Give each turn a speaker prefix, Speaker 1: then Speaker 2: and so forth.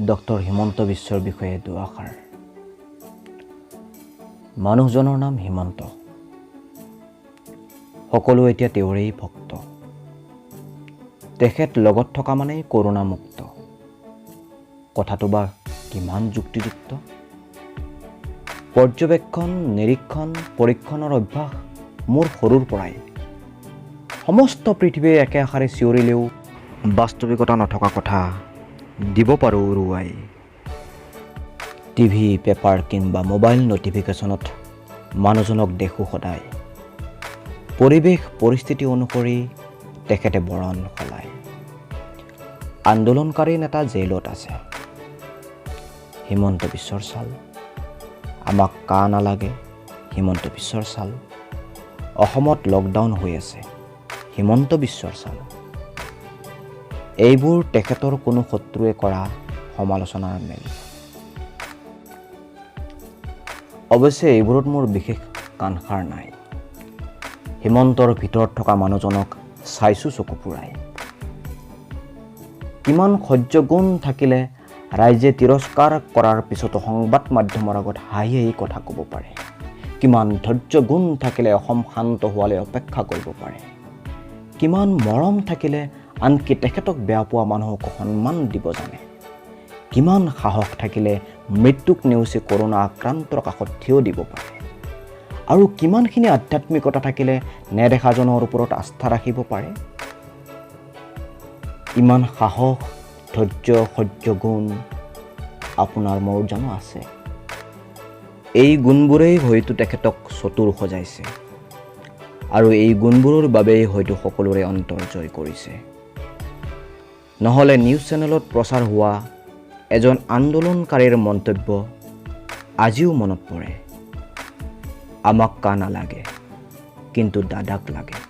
Speaker 1: Doctor Himanta বিশ্বৰ বিষয়ে দুআষাৰ। মানুহজনৰ নাম হিমন্ত। সকলো এতিয়া তেওঁৰেই ভক্ত। তেখেত লগত থকা মানেই কৰোণামুক্ত। কথাটো বা কিমান যুক্তিযুক্ত? পৰ্যবেক্ষণ, নিৰীক্ষণ, পৰীক্ষণৰ অভ্যাস মোৰ সৰুৰ পৰাই। সমস্ত পৃথিৱীয়ে একে আশাৰে চিঞৰিলেও বাস্তৱিকতা নথকা কথা দিব পাৰোঁ উৰুৱাই। টিভি, পেপাৰ কিংবা মোবাইল নটিফিকেশ্যনত মানুহজনক দেখোঁ সদায়। পৰিৱেশ পৰিস্থিতি অনুসৰি তেখেতে বৰণ সলায়। আন্দোলনকাৰী নেতা জেইলত আছে। হিমন্ত বিশ্বৰ ছাল। আমাক কা নালাগে হিমন্ত বিশ্বৰ ছাল। অসমত লকডাউন হৈ আছে হিমন্ত বিশ্বৰ ছাল। এইবোৰ তেখেতৰ কোনো শত্ৰুৱে কৰা সমালোচনাৰ মেল। অৱশ্যে এইবোৰত মোৰ বিশেষ কাণসাৰ নাই। হিমন্তৰ ভিতৰত থকা মানুহজনক চাইছোঁ চকু ফুৰাই। কিমান সহ্যগুণ থাকিলে ৰাইজে তিৰস্কাৰ কৰাৰ পিছতো সংবাদ মাধ্যমৰ আগত হাঁহি হাঁহি কথা ক'ব পাৰে। কিমান ধৈৰ্যগুণ থাকিলে অসম শান্ত হোৱালৈ অপেক্ষা কৰিব পাৰে। কিমান মৰম থাকিলে আনকি তেখেতক বেয়া পোৱা মানুহক সন্মান দিব জানে। কিমান সাহস থাকিলে মৃত্যুক নেওচি কৰোণা আক্ৰান্তৰ কাষত থিয় দিব পাৰে। আৰু কিমানখিনি আধ্যাত্মিকতা থাকিলে নেদেখাজনৰ ওপৰত আস্থা ৰাখিব পাৰে। ইমান সাহস, ধৈৰ্য, সহ্যগুণ আপোনাৰ মোৰ জানো আছে? এই গুণবোৰেই হয়তো তেখেতক চতুৰ সজাইছে। আৰু এই গুণবোৰৰ বাবেই হয়তো সকলোৰে অন্তৰ জয় কৰিছে। নহ'লে নিউজ চেনেলত প্ৰচাৰ হোৱা এজন আন্দোলনকাৰীৰ মন্তব্য আজিও মনত পৰে। আমাক কা নালাগে কিন্তু দাদাক লাগে।